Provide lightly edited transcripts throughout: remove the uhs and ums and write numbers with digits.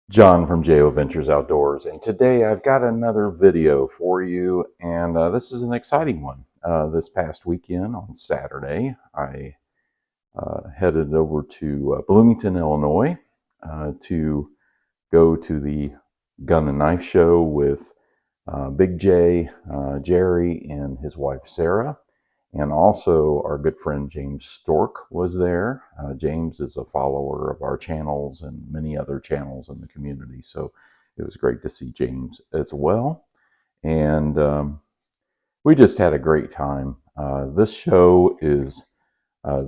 John from JO Ventures Outdoors, and today I've got another video for you, and this is an exciting one. This past weekend on Saturday, I headed over to Bloomington, Illinois to go to the Gun and Knife Show with Big J, Jerry, and his wife Sara. And also our good friend James Stork was there. James is a follower of our channels and many other channels in the community. So it was great to see James as well. And we just had a great time. This show is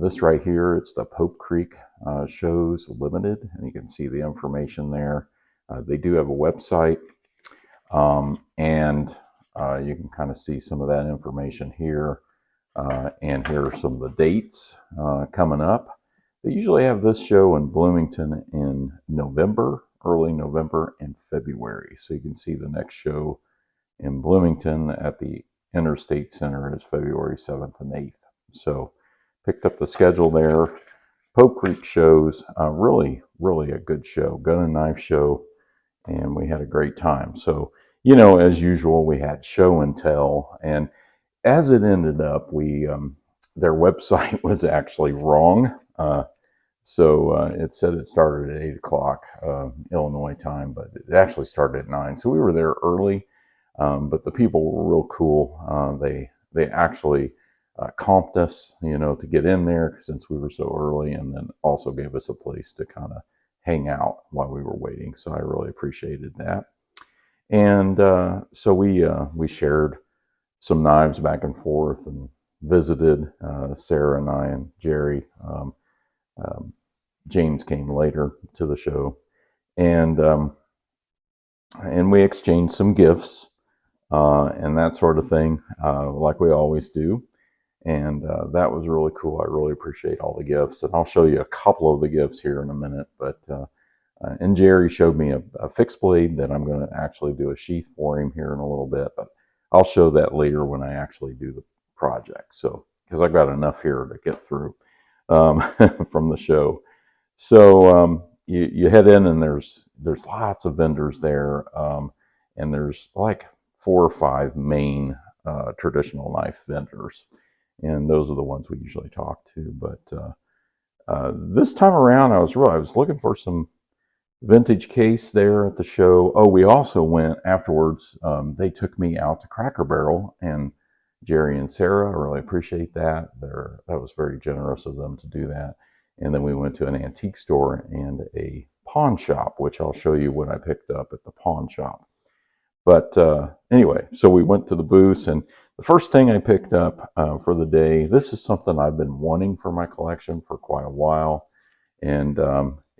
this right here. It's the Pope Creek Shows Limited. And you can see the information there. They do have a website. And you can kind of see some of that information here. And here are some of the dates coming up. They usually have this show in Bloomington in November, early November and February. So you can see the next show in Bloomington at the Interstate Center is February 7th and 8th. So picked up the schedule there. Pope Creek shows, really a good show, gun and knife show, and we had a great time. So, you know, as usual, we had show and tell, and as it ended up, their website was actually wrong. So it said it started at 8 o'clock Illinois time, but it actually started at 9. So we were there early, but the people were real cool. They actually comped us, you know, to get in there since we were so early, and then also gave us a place to kind of hang out while we were waiting. So I really appreciated that. And so we shared some knives back and forth and visited. Sara and I and Jerry. James came later to the show, and we exchanged some gifts and that sort of thing, like we always do. And that was really cool. I really appreciate all the gifts, and I'll show you a couple of the gifts here in a minute. But and Jerry showed me a fixed blade that I'm going to actually do a sheath for him here in a little bit, but I'll show that later when I actually do the project. So, because I've got enough here to get through from the show. So you head in, and there's lots of vendors there, and there's like 4 or 5 main traditional knife vendors, and those are the ones we usually talk to. But this time around, I was looking for some vintage case there at the show. Oh, we also went afterwards. They took me out to Cracker Barrel, and Jerry and Sara, I really appreciate that. That was very generous of them to do that. And then we went to an antique store and a pawn shop, which I'll show you what I picked up at the pawn shop. But anyway, so we went to the booth, and the first thing I picked up for the day, this is something I've been wanting for my collection for quite a while. And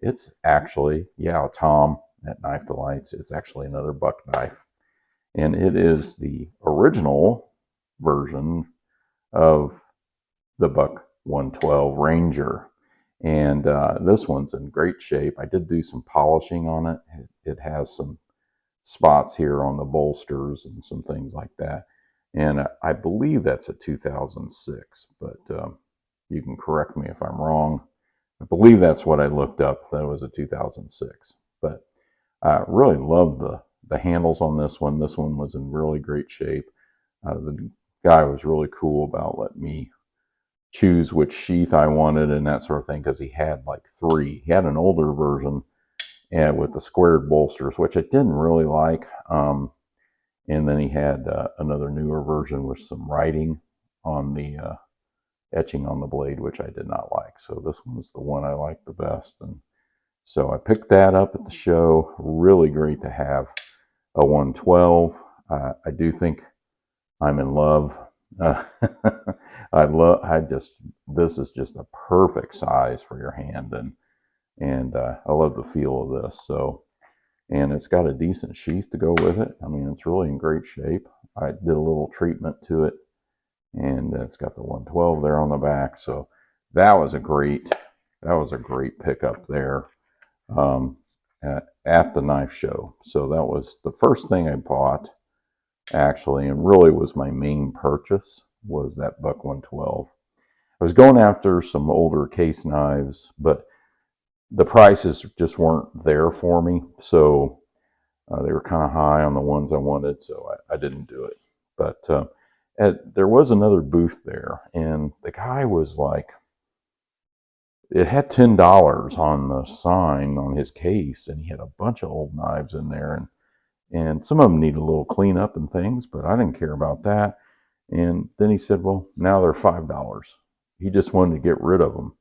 it's actually, yeah, Tom at Knife Delights. It's actually another buck knife. And it is the original version of the Buck 112 Ranger. And this one's in great shape. I did do some polishing on it. It has some spots here on the bolsters and some things like that. And I believe that's a 2006, but you can correct me if I'm wrong. I believe that's what I looked up. That was a 2006. But I really love the handles on this one. This one was in really great shape. The guy was really cool about letting me choose which sheath I wanted and that sort of thing, because he had like 3. He had an older version and with the squared bolsters, which I didn't really like. And then he had another newer version with some writing on the etching on the blade, which I did not like. So this one was the one I liked the best. And so I picked that up at the show. Really great to have a 112. I do think I'm in love. This is just a perfect size for your hand, and I love the feel of this. So, and it's got a decent sheath to go with it. I mean, it's really in great shape. I did a little treatment to it, and it's got the 112 there on the back. So that was a great pickup there at the knife show. So that was the first thing I bought, actually, and really was my main purchase, was that Buck 112. I was going after some older case knives, but the prices just weren't there for me, so they were kind of high on the ones I wanted, so I didn't do it. But there was another booth there, and the guy was like, it had $10 on the sign on his case, and he had a bunch of old knives in there, and some of them need a little cleanup and things, but I didn't care about that. And then he said, well, now they're $5. He just wanted to get rid of them.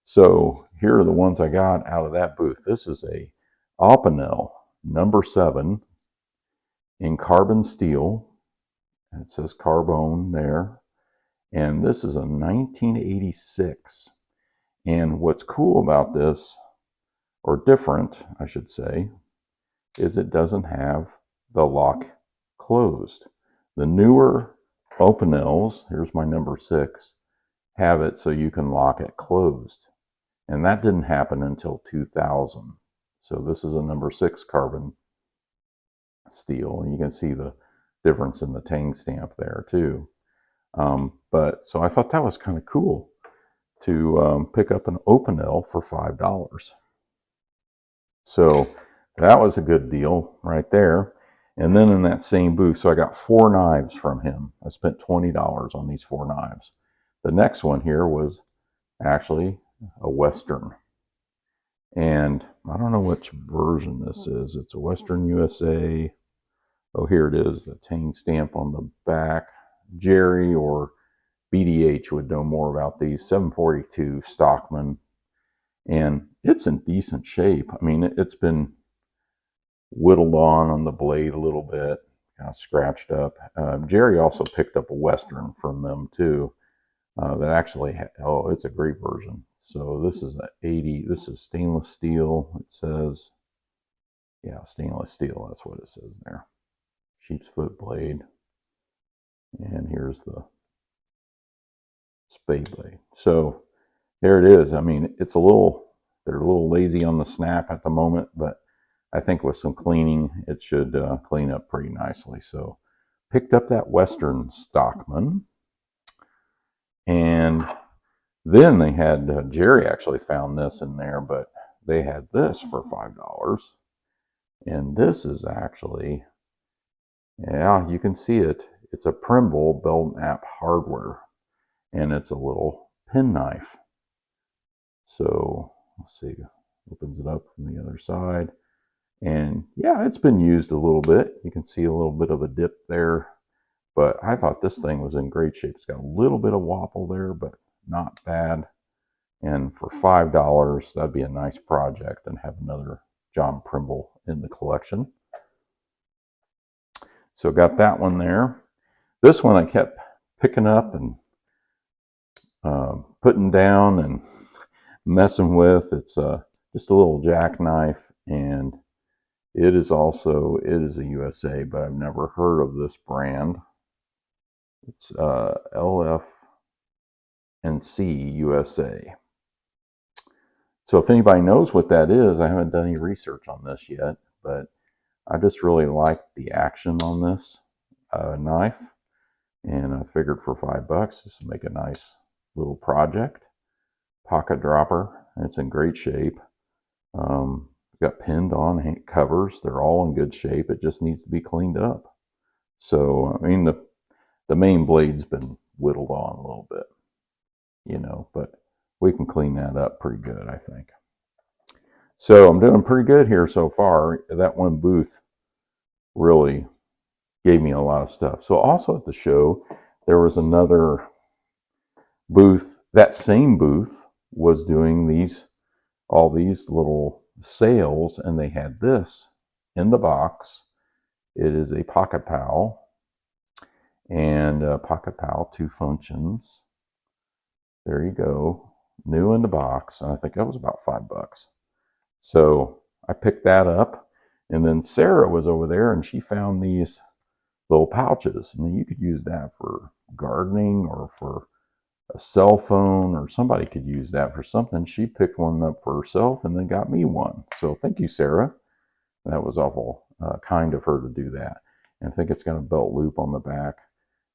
So here are the ones I got out of that booth. This is a Opinel number 7 in carbon steel. It says Carbone there. And this is a 1986. And what's cool about this, or different, I should say, is it doesn't have the lock closed. The newer Opinels, here's my number 6, have it so you can lock it closed. And that didn't happen until 2000. So this is a number 6 carbon steel, and you can see the difference in the tang stamp there too. But so I thought that was kind of cool to pick up an Opinel for $5. So that was a good deal right there. And then in that same booth, so I got 4 knives from him. I spent $20 on these 4 knives. The next one here was actually a Western. And I don't know which version this is. It's a Western USA. Oh, here it is, the tang stamp on the back. Jerry or BDH would know more about these. 742 Stockman. And it's in decent shape. I mean, it's been whittled on the blade a little bit, kind of scratched up. Jerry also picked up a Western from them too. That actually, oh, it's a great version. So this is an 80, this is stainless steel. It says, yeah, stainless steel, that's what it says there. Sheep's foot blade. And here's the spade blade. So there it is. I mean, they're a little lazy on the snap at the moment, but I think with some cleaning, it should clean up pretty nicely. So picked up that Western Stockman. And then they had, Jerry actually found this in there, but they had this for $5. And this is actually, yeah, you can see it. It's a Primble Belknap hardware, and it's a little penknife. So let's see, opens it up from the other side. And yeah, it's been used a little bit. You can see a little bit of a dip there, but I thought this thing was in great shape. It's got a little bit of wobble there, but not bad. And for $5, that'd be a nice project and have another John Primble in the collection. So got that one there. This one I kept picking up and putting down and messing with. It's just a little jackknife, and it is a USA, but I've never heard of this brand. It's LF&C USA. So if anybody knows what that is, I haven't done any research on this yet, but I just really like the action on this knife, and I figured for $5 just to make a nice little project. Pocket dropper, it's in great shape. Got pinned on covers. They're all in good shape. It just needs to be cleaned up. So, I mean, the main blade's been whittled on a little bit, you know, but we can clean that up pretty good, I think. So I'm doing pretty good here so far. That one booth really gave me a lot of stuff. So also at the show, there was another booth. That same booth was doing all these little sales, and they had this in the box. It is a Pocket Pal, and Pocket Pal 2 functions. There you go, new in the box, and I think that was about $5. So I picked that up, and then Sarah was over there, and she found these little pouches, and you could use that for gardening or for a cell phone, or somebody could use that for something. She picked one up for herself and then got me one. So thank you, Sarah. That was awful kind of her to do that. And I think it's got a belt loop on the back,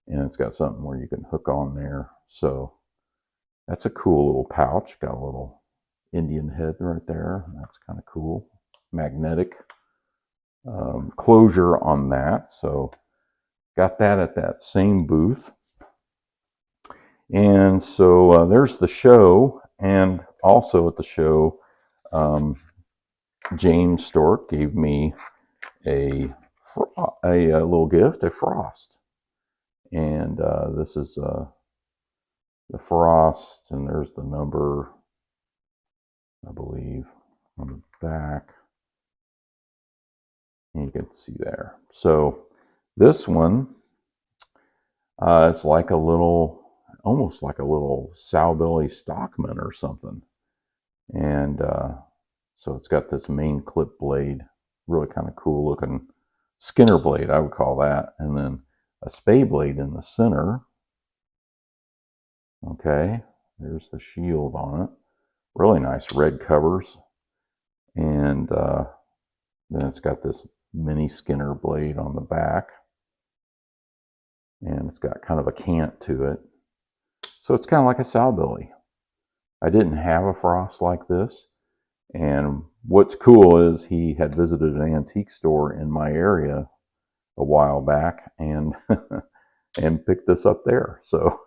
and it's got something where you can hook on there. So that's a cool little pouch. Got a little Indian head right there. That's kind of cool. Magnetic closure on that. So got that at that same booth. And so there's the show. And also at the show, James Stork gave me a little gift, a frost. And this is the frost, and there's the number, I believe, on the back. And you can see there. So this one, it's like a little, almost like a little Sowbelly Stockman or something. And so it's got this main clip blade, really kind of cool looking Skinner blade, I would call that. And then a spay blade in the center. Okay, there's the shield on it. Really nice red covers. And then it's got this mini Skinner blade on the back. And it's got kind of a cant to it. So it's kind of like a Sowbelly. I didn't have a frost like this. And what's cool is he had visited an antique store in my area a while back and and picked this up there. So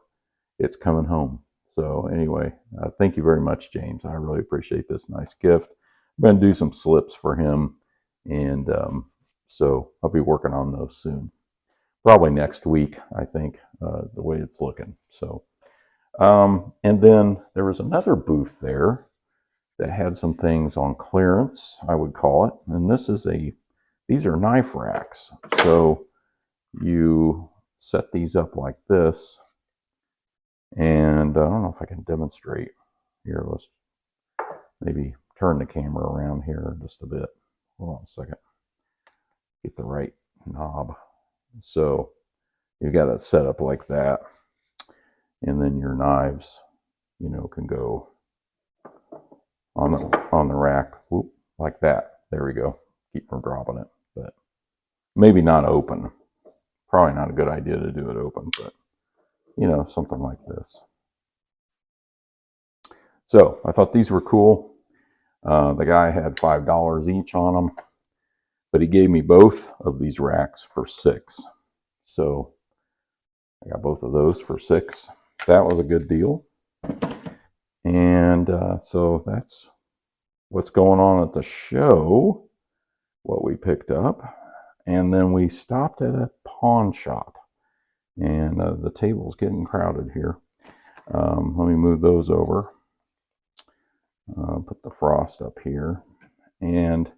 it's coming home. So anyway, thank you very much, James. I really appreciate this nice gift. I'm going to do some slips for him. And so I'll be working on those soon. Probably next week, I think, the way it's looking. So, and then there was another booth there that had some things on clearance, I would call it. And these are knife racks. So you set these up like this. And I don't know if I can demonstrate here. Let's maybe turn the camera around here just a bit. Hold on a second. Get the right knob. So you got it set up like that. And then your knives, can go on the rack, whoop, like that. There we go. Keep from dropping it, but maybe not open. Probably not a good idea to do it open, but something like this. So I thought these were cool. The guy had $5 each on them, but he gave me both of these racks for $6. So I got both of those for $6. That was a good deal. And so that's what's going on at the show, what we picked up. And then we stopped at a pawn shop. And the table's getting crowded here. Let me move those over. Put the frost up here. And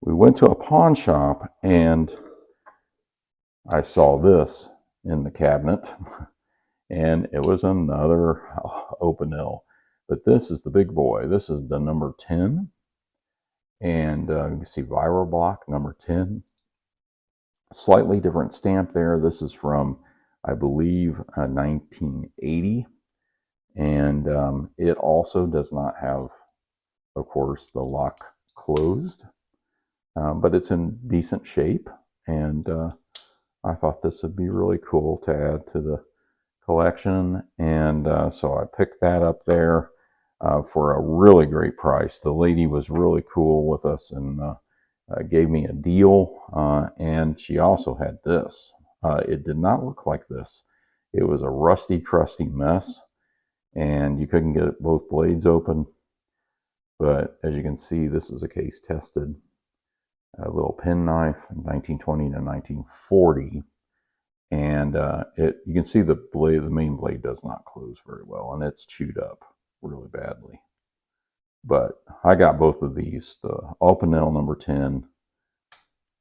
we went to a pawn shop, and I saw this in the cabinet. And it was another Opinel. But this is the big boy. This is the number 10. And you can see Viral Block number 10. Slightly different stamp there. This is from, I believe, 1980. And it also does not have, of course, the lock closed. But it's in decent shape. And I thought this would be really cool to add to the collection. And so I picked that up there for a really great price. The lady was really cool with us and gave me a deal. And she also had this. It did not look like this. It was a rusty, crusty mess. And you couldn't get both blades open. But as you can see, this is a case tested. A little penknife, 1920 to 1940. And you can see the main blade does not close very well, and it's chewed up really badly. But I got both of these, the Opinel number 10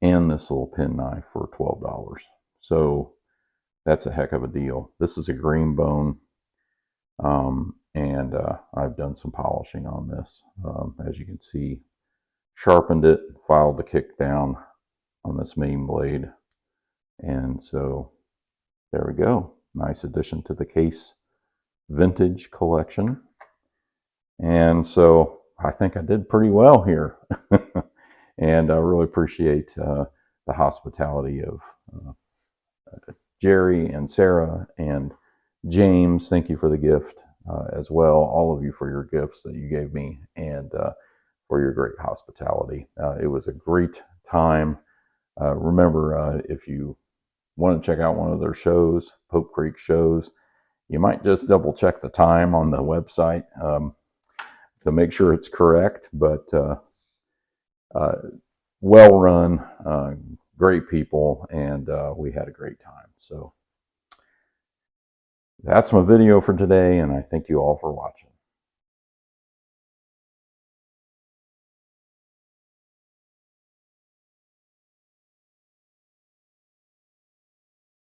and this little penknife for $12. So that's a heck of a deal. This is a green bone, and I've done some polishing on this. As you can see, sharpened it, filed the kick down on this main blade. And so there we go. Nice addition to the case vintage collection. And so I think I did pretty well here. And I really appreciate the hospitality of Jerry and Sara and James. Thank you for the gift. as well, all of you, for your gifts that you gave me, and for your great hospitality. It was a great time. Remember, if you want to check out one of their shows, Pope Creek shows, you might just double check the time on the website to make sure it's correct. But uh, well run, great people, and we had a great time. So that's my video for today, and I thank you all for watching.